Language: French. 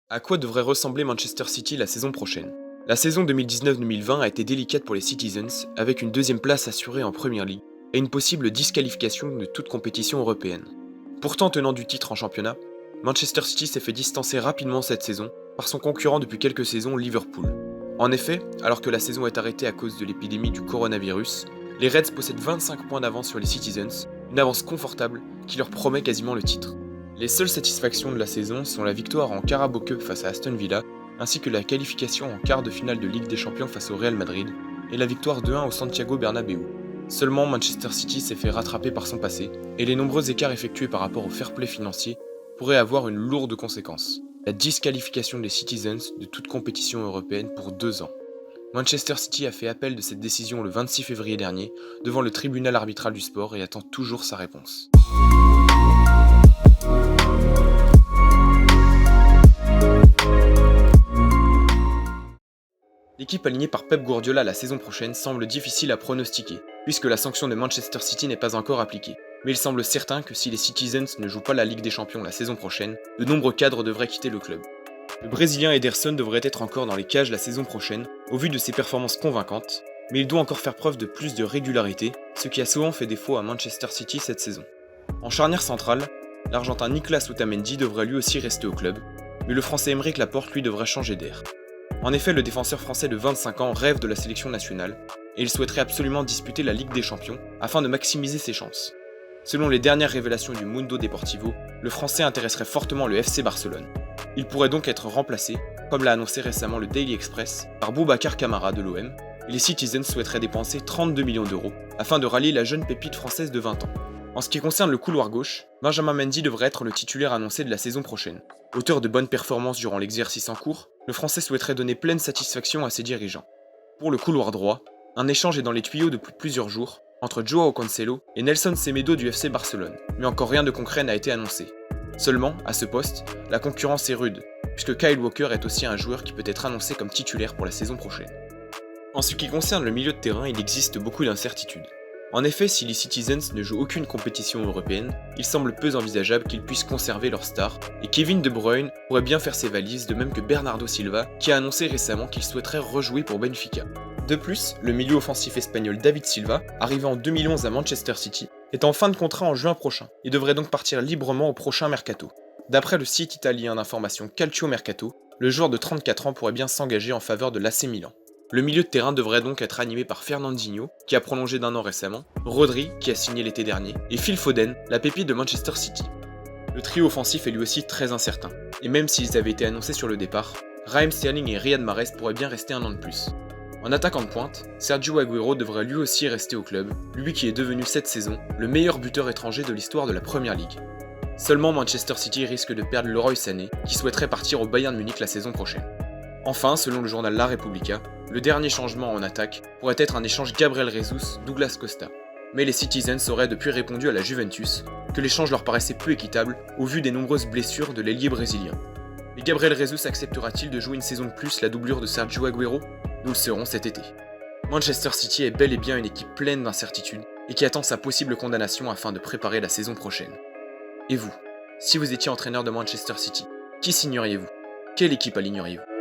À quoi devrait ressembler Manchester City la saison prochaine? La saison 2019-2020 a été délicate pour les Citizens, avec une deuxième place assurée en Premier League et une possible disqualification de toute compétition européenne. Pourtant tenant du titre en championnat, Manchester City s'est fait distancer rapidement cette saison par son concurrent depuis quelques saisons, Liverpool. En effet, alors que la saison est arrêtée à cause de l'épidémie du coronavirus, les Reds possèdent 25 points d'avance sur les Citizens, une avance confortable qui leur promet quasiment le titre. Les seules satisfactions de la saison sont la victoire en Carabao Cup face à Aston Villa, ainsi que la qualification en quart de finale de Ligue des Champions face au Real Madrid, et la victoire 2-1 au Santiago Bernabéu. Seulement Manchester City s'est fait rattraper par son passé, et les nombreux écarts effectués par rapport au fair play financier pourraient avoir une lourde conséquence: la disqualification des Citizens de toute compétition européenne pour 2 ans. Manchester City a fait appel de cette décision le 26 février dernier devant le tribunal arbitral du sport et attend toujours sa réponse. L'équipe alignée par Pep Guardiola la saison prochaine semble difficile à pronostiquer, puisque la sanction de Manchester City n'est pas encore appliquée. Mais il semble certain que si les Citizens ne jouent pas la Ligue des Champions la saison prochaine, de nombreux cadres devraient quitter le club. Le Brésilien Ederson devrait être encore dans les cages la saison prochaine, au vu de ses performances convaincantes, mais il doit encore faire preuve de plus de régularité, ce qui a souvent fait défaut à Manchester City cette saison. En charnière centrale, l'Argentin Nicolas Otamendi devrait lui aussi rester au club, mais le Français Aymeric Laporte lui devrait changer d'air. En effet, le défenseur français de 25 ans rêve de la sélection nationale, et il souhaiterait absolument disputer la Ligue des Champions afin de maximiser ses chances. Selon les dernières révélations du Mundo Deportivo, le Français intéresserait fortement le FC Barcelone. Il pourrait donc être remplacé, comme l'a annoncé récemment le Daily Express, par Boubacar Kamara de l'OM, et les Citizens souhaiteraient dépenser 32 millions d'euros afin de rallier la jeune pépite française de 20 ans. En ce qui concerne le couloir gauche, Benjamin Mendy devrait être le titulaire annoncé de la saison prochaine. Auteur de bonnes performances durant l'exercice en cours, le Français souhaiterait donner pleine satisfaction à ses dirigeants. Pour le couloir droit, un échange est dans les tuyaux depuis plusieurs jours entre Joao Cancelo et Nelson Semedo du FC Barcelone, mais encore rien de concret n'a été annoncé. Seulement, à ce poste, la concurrence est rude, puisque Kyle Walker est aussi un joueur qui peut être annoncé comme titulaire pour la saison prochaine. En ce qui concerne le milieu de terrain, il existe beaucoup d'incertitudes. En effet, si les Citizens ne jouent aucune compétition européenne, il semble peu envisageable qu'ils puissent conserver leur star, et Kevin De Bruyne pourrait bien faire ses valises, de même que Bernardo Silva, qui a annoncé récemment qu'il souhaiterait rejouer pour Benfica. De plus, le milieu offensif espagnol David Silva, arrivé en 2011 à Manchester City, est en fin de contrat en juin prochain, et devrait donc partir librement au prochain mercato. D'après le site italien d'information Calcio Mercato, le joueur de 34 ans pourrait bien s'engager en faveur de l'AC Milan. Le milieu de terrain devrait donc être animé par Fernandinho, qui a prolongé d'1 an récemment, Rodri, qui a signé l'été dernier, et Phil Foden, la pépite de Manchester City. Le trio offensif est lui aussi très incertain, et même s'ils avaient été annoncés sur le départ, Raheem Sterling et Riyad Mahrez pourraient bien rester 1 an de plus. En attaquant de pointe, Sergio Aguero devrait lui aussi rester au club, lui qui est devenu cette saison le meilleur buteur étranger de l'histoire de la Premier League. Seulement Manchester City risque de perdre Leroy Sané, qui souhaiterait partir au Bayern Munich la saison prochaine. Enfin, selon le journal La Repubblica, le dernier changement en attaque pourrait être un échange Gabriel Jesus-Douglas Costa. Mais les Citizens auraient depuis répondu à la Juventus que l'échange leur paraissait peu équitable au vu des nombreuses blessures de l'ailier brésilien. Mais Gabriel Jesus acceptera-t-il de jouer une saison de plus la doublure de Sergio Aguero? Nous le saurons cet été. Manchester City est bel et bien une équipe pleine d'incertitudes et qui attend sa possible condamnation afin de préparer la saison prochaine. Et vous, si vous étiez entraîneur de Manchester City, qui signeriez-vous? Quelle équipe aligneriez-vous?